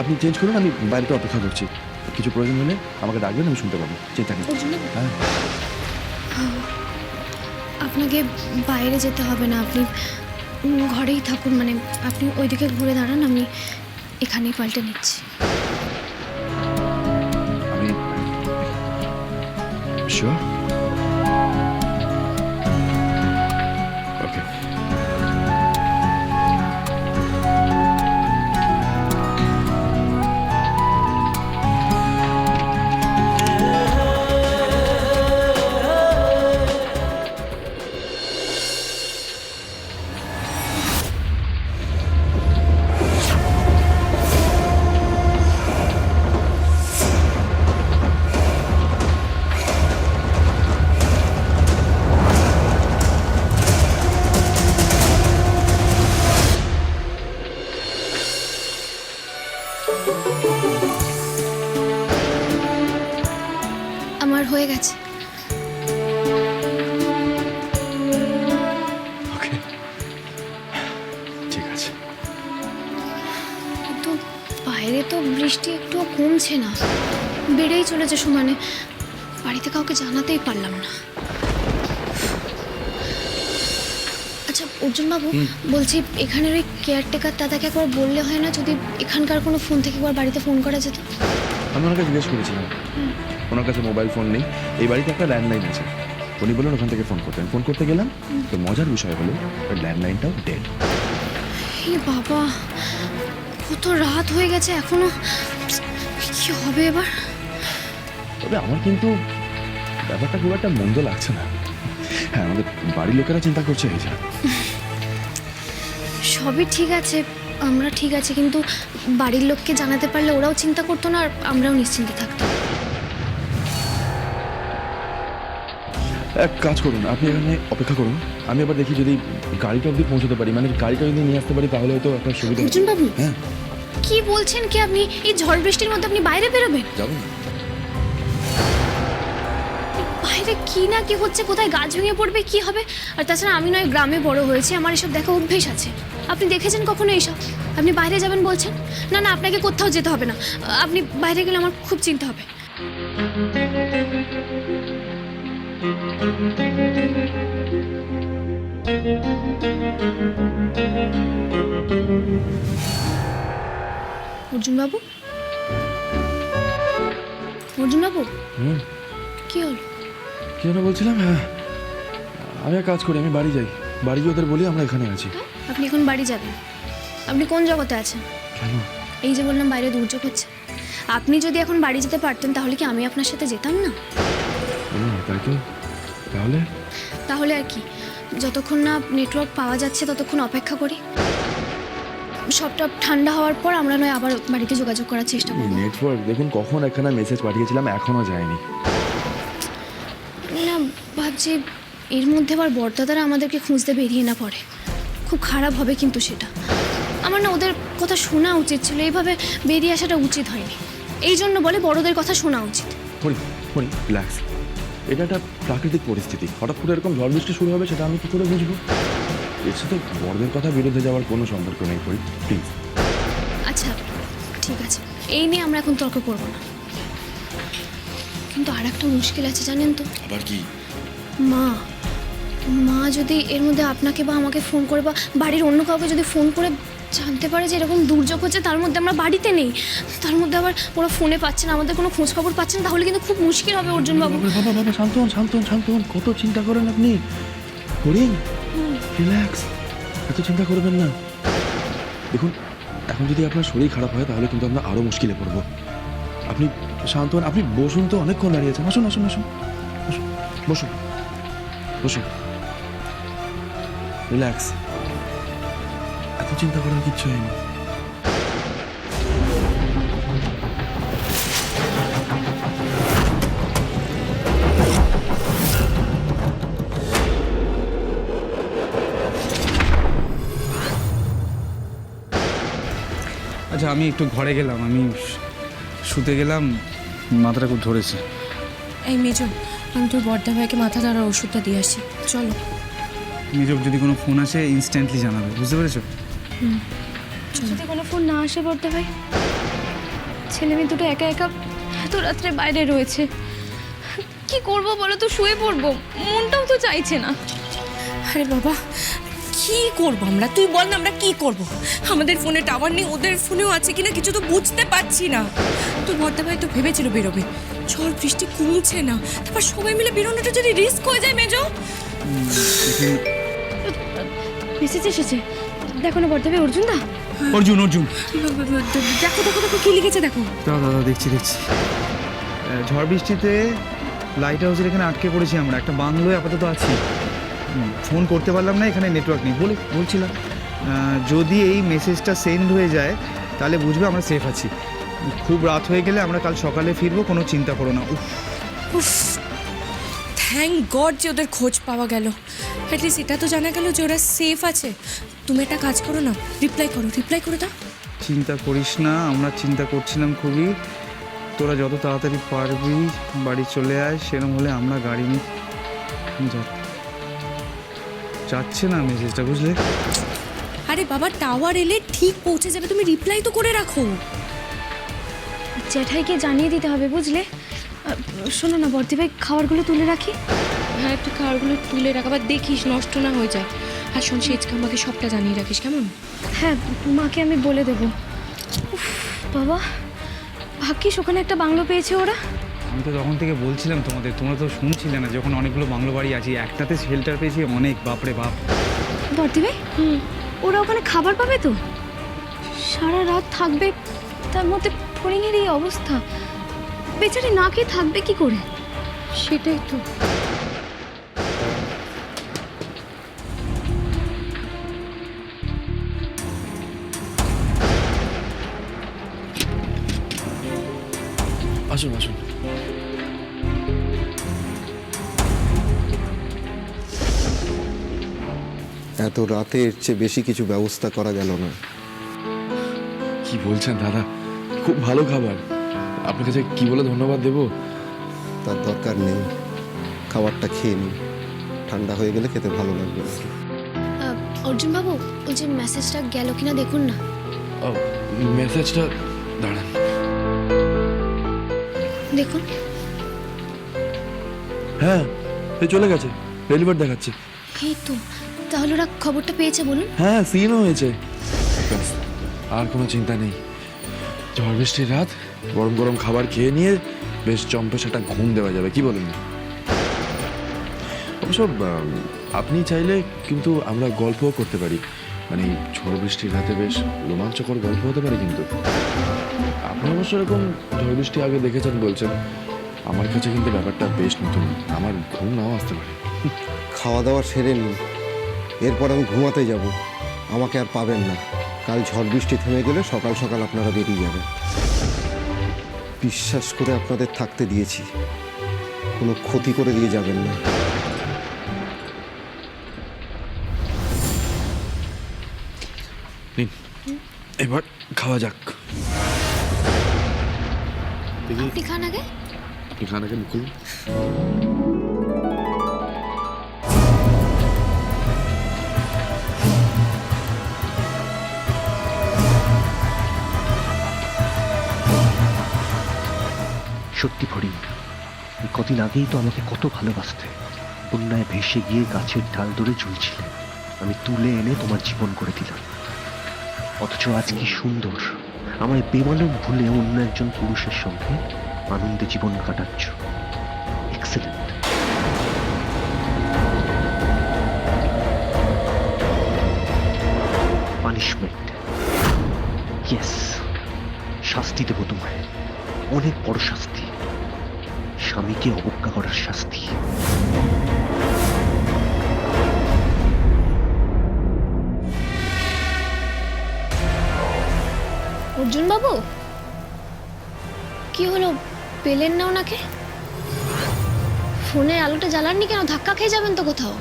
আপনি চেঞ্জ করুন, আমি বাইরেটা অপেক্ষা করছি। কিছু প্রয়োজন হলে আমাকে ডাকবেন, আমি শুনতে পাবো, চিন্তা নেই। হ্যাঁ, আপনাকে বাইরে যেতে হবে না, আপনি ঘরেই থাকুন। মানে আপনি ওইদিকে ঘুরে দাঁড়ান, আমি এখানেই পাল্টে নিচ্ছি। আমি শিওর। ওকে। আমার হয়ে গেছে। ওকে, ঠিক আছে। কিন্তু বাইরে তো বৃষ্টি একটুও কমছে না, বেড়েই চলেছে সমানে। বাড়িতে কাউকে জানাতেই পারলাম না। আচ্ছা অর্জুনবাবু, বলছি এখানের ওই কেয়ারটেকার দাদাকে একবার বললে হয় না, যদি এখানকার কোনো ফোন থেকে একবার বাড়িতে ফোন করা যেত? আমি ওনাকে জিজ্ঞেস করেছিলাম, ওনার কাছে মোবাইল ফোন নেই। এই বাড়িতে একটা ল্যান্ডলাইন আছে, উনি বললেন ওখান থেকে ফোন করতেন। ফোন করতে গেলাম, তো মজার বিষয় হলো ওই ল্যান্ডলাইনটাও ডেড। হে বাবা, কত রাত হয়ে গেছে এখনো, কি হবে এবার? তবে আমার কিন্তু ব্যাপারটা খুব একটা মন্দ লাগছে না। হ্যাঁ, আমাদের বাড়ির লোকেরা চিন্তা করছে এই যা। সবই ঠিক আছে, আমরা ঠিক আছে, কিন্তু বাড়ির লোককে জানাতে পারলে ওরাও চিন্তা করতো না, আর আমরাও নিশ্চিন্তে থাকতাম। এক কাজ করুন, আপনি এখানে অপেক্ষা করুন, আমি আবার দেখি যদি গাড়িটা অবধি পৌঁছতে পারি, মানে গাড়িটা যদি নিয়ে আসতে পারি, তাহলে হয়তো একটা সুবিধা। অর্জুনবাবু, হ্যাঁ, কি বলছেন কি আপনি? এই ঝড় বৃষ্টির মধ্যে আপনি বাইরে বেরোবেন? যাবো না। বাইরে কি না কি হচ্ছে, কোথায় গাছ ভেঙে পড়বে, কি হবে? আর তাছাড়া আমি নয় গ্রামে বড় হয়েছি, আমার এসব দেখা অভ্যেস আছে। আপনি দেখেছেন কখনো এইসব? আপনি বাইরে যাবেন বলছেন? না না, আপনাকে কোথাও যেতে হবে না, আপনি বাইরে গেলে আমার খুব চিন্তা হবে। অর্জুনবাবু, অর্জুনবাবু, কি হলো? কি যেন বলছিলাম? হ্যাঁ, আমি এক কাজ করি, আমি বাড়ি যাই, বাড়ি গিয়ে ওদের বলি আমরা এখানে আছি। আপনি এখন বাড়ি যাবেন? আপনি কোন জগতে আছেন? কেন? এই যে বললাম বাইরে দুর্যোগ হচ্ছে, আপনি যদি এখন বাড়ি যেতে পারতেন তাহলে কি আমি আপনার সাথে যেতাম না? তাই তো। তাহলে তাহলে আর কি, যতক্ষণ না নেটওয়ার্ক পাওয়া যাচ্ছে ততক্ষণ অপেক্ষা করি। সবটা ঠান্ডা হওয়ার পর আমরা নয় আবার বাড়িতে যোগাযোগ করার চেষ্টা করব। নেটওয়ার্ক দেখুন, কখন একখানা মেসেজ পাঠিয়েছিলাম, এখনো যায়নি। না, ভাবছি এর মধ্যে আবার বড়দাদারা আমাদেরকে খুঁজতে বেরিয়ে না পড়ে, খুব খারাপ হবে কিন্তু সেটা। আমার না ওদের কথা শোনা উচিত ছিল, এইভাবে বেরিয়ে আসাটা উচিত হয়নি। এই জন্য বলে বড়দের কথা শোনা উচিত। রিল্যাক্স, এটা একটা প্রাকৃতিক পরিস্থিতি, হঠাৎ করে এরকম ঝড় বৃষ্টি শুরু হবে, সেটা আমি কি করে বুঝবো? এর সাথে বড়দের কথা বিরুদ্ধে যাওয়ার কোনো সম্পর্ক নেই, প্লিজ। আচ্ছা ঠিক আছে, এই নিয়ে আমরা এখন তর্ক করব না। কিন্তু আর একটা মুশকিল আছে জানেন তো? আবার কি? মা, মা যদি এর মধ্যে আপনাকে বা আমাকে ফোন করে বা বাড়ির অন্য কাউকে যদি ফোন করে জানতে পারে যে এরকম দুর্যোগ হচ্ছে, তার মধ্যে আমরা বাড়িতে নেই, তার মধ্যে আবার ওরা ফোনে পাচ্ছেন, আমাদের কোনো খোঁজ খবর পাচ্ছেন, তাহলে কিন্তু খুব মুশকিল হবে অর্জুনবাবু। বাবা, শান্ত হন, কত চিন্তা করেন আপনি। হরিণ, রিল্যাক্স, এত চিন্তা করবেন না। দেখুন, এখন যদি আপনার শরীর খারাপ হয় তাহলে কিন্তু আমরা আরো মুশকিলে পড়বো। আপনি শান্ত হন, আপনি বসুন, তো অনেকক্ষণ দাঁড়িয়ে আছেন। আসুন, বসুন, রিল্যাক্স, এত চিন্তা করার কিচ্ছু হয়নি। আচ্ছা, আমি একটু ঘরে গেলাম, আমি শুতে গেলাম, মাথাটা খুব ধরেছে। এই মেজো, আমি তোর বড়দা ভাইকে মাথা ধরার ওষুধটা দিয়ে আসি, চলো। নিজব যদি কোনো ফোন আসে ইনস্ট্যান্টলি জানাবে, বুঝতে পেরেছো? যদি কোনো ফোন না আসে বড়দা ভাই? ছেলে মেয়ে দুটো একা একা এত রাত্রে বাইরে রয়েছে। কি করব বলো তো, শুয়ে পড়বো, মনটাও তো চাইছে না। আরে বাবা, কি করব আমরা? তুই বল না, আমরা কি করব? আমাদের ফোনে টাওয়ার নেই, ওদের ফোনেও আছে কিনা কিছু তো বুঝতে পারছি না। তোর বড়দা ভাই তো ভেবেছিল বেরোবে, ঝড় বৃষ্টি কমছে না, তারপর সবাই মিলে বেরোনোটা যদি রিস্ক হয়ে যায় মেজো। মেসেজ এসেছে, দেখো না বর্ধা ভাই, অর্জুন দা। অর্জুন অর্জুন দেখো দেখো দেখো কি লিখেছে দেখো। দাদা দেখছি ঝড় বৃষ্টিতে লাইট হাউসের এখানে আটকে পড়েছি আমরা, একটা বাংলোয় আপাতত আছি। ফোন করতে পারলাম না, এখানে নেটওয়ার্ক নেই বলছিলাম যদি এই মেসেজটা সেন্ড হয়ে যায় তাহলে বুঝবে আমরা সেফ আছি। খুব রাত হয়ে গেলে আমরা কাল সকালে ফিরবো, কোনো চিন্তা করো না। উফ, থ্যাংক গড যে ওদের খোঁজ পাওয়া গেল। অ্যাটলিস্ট এটা তো জানা গেল যে ওরা সেফ আছে। তুমি একটা কাজ করো না, রিপ্লাই করে দাও। চিন্তা করিস না, আমরা চিন্তা করছিলাম খুবই। তোরা যত তাড়াতাড়ি পারবি বাড়ি চলে আয়, সেরকম হলে আমরা গাড়ি নিয়ে যাচ্ছে না মেসেজটা, বুঝলে? আরে বাবা, টাওয়ার এলে ঠিক পৌঁছে যাবে, তুমি রিপ্লাই তো করে রাখো। জ্যাঠাইকে জানিয়ে দিতে হবে, বুঝলে? শোনো না বর্ধি ভাই, খাবারগুলো তুলে রাখি। হ্যাঁ, একটু খাবারগুলো তুলে রাখাবার দেখিস নষ্ট না হয়ে যায়। আর শোন, সেজকে আমাকে সবটা জানিয়ে রাখিস, কেমন? হ্যাঁ, মাকে আমি বলে দেবো। উফ, বাবা, ভাগ্যিস ওখানে একটা বাংলো পেয়েছে ওরা। আমি তো তখন থেকে বলছিলাম তোমাদের, তোমরা তো শুনছিলে না। যখন অনেকগুলো বাংলো বাড়ি আছে, একটাতে শেল্টার পেয়েছি অনেক, বাপরে বাপ। বর্ধি ভাই, ওরা ওখানে খাবার পাবে তো? সারা রাত থাকবে, তার মধ্যে ফড়িংয়ের এই অবস্থা, বেচারি না খেয়ে থাকবে কি করে? সেটাই তো। আসুন আসুন। এত রাতে এর চেয়ে বেশি কিছু ব্যবস্থা করা গেল না। কি বলছেন দাদা, খুব ভালো খাবার। আপনার কাছে কি বলে ধন্যবাদ দেবো? তার দরকার নেই, খাবারটা খেয়ে নিন, ঠান্ডা হয়ে গেলে খেতে ভালো লাগবে। অর্জুন বাবু, ওই যে মেসেজটা গেল কিনা দেখুন না। মেসেজটা দাঁড়ান, দেখুন। হ্যাঁ এই চলে গেছে, ডেলিভার দেখাচ্ছে। এই তো, তাহলে ওরা খবরটা পেয়েছে বলুন। হ্যাঁ, সিনও হয়েছে। ব্যাস, আর কোনো চিন্তা নেই। ঝড় বৃষ্টির রাত, গরম গরম খাবার খেয়ে নিয়ে বেশ চম্পেশ একটা ঘুম দেওয়া যাবে, কি বলেন? অবশ্য আপনি চাইলে কিন্তু আমরা গল্পও করতে পারি, মানে ঝড় বৃষ্টির রাতে বেশ রোমাঞ্চকর গল্প হতে পারে। কিন্তু আপনি অবশ্য এরকম ঝড় বৃষ্টি আগে দেখেছেন বলছেন, আমার কাছে কিন্তু ব্যাপারটা বেশ নতুন, আমার ঘুম নাও আসতে পারে। খাওয়া দাওয়া সেরে নিন, এরপর আমি ঘুমাতে যাব। আমাকে আর পাবেন না। কাল ঝড় বৃষ্টি থেমে গেলে সকাল সকাল আপনারা বেরিয়ে যাবেন। বিশ্বাস করে আপনাদের থাকতে দিয়েছি, কোনো ক্ষতি করে দিয়ে যাবেন না। নিন, এবার খাওয়া যাক। দেখি, আপনি খান আগে। আপনি খান আগে, মুকুল। সত্যি ফড়িং, কদিন আগেই তো আমাকে কত ভালোবাসতে, বন্যায় ভেসে গিয়ে গাছের ডাল ধরে ঝুলছিলে, আমি তুলে এনে তোমার জীবন করে দিলাম। অথচ আজ কি সুন্দর, আমায় বেমালুম ভুলে অন্য একজন পুরুষের সঙ্গে আনন্দে জীবন কাটাচ্ছ। এক্সেলেন্ট। পানিশমেন্ট, ইয়েস, শাস্তি দেবো তোমায়, অনেক বড় শাস্তি, স্বামীকে অবজ্ঞা করার শাস্তি। অর্জুন বাবু, কি হলো, পেলেন না ওনাকে? ফোনের আলোটা জ্বালাননি কেন? ধাক্কা খেয়ে যাবেন তো কোথাও।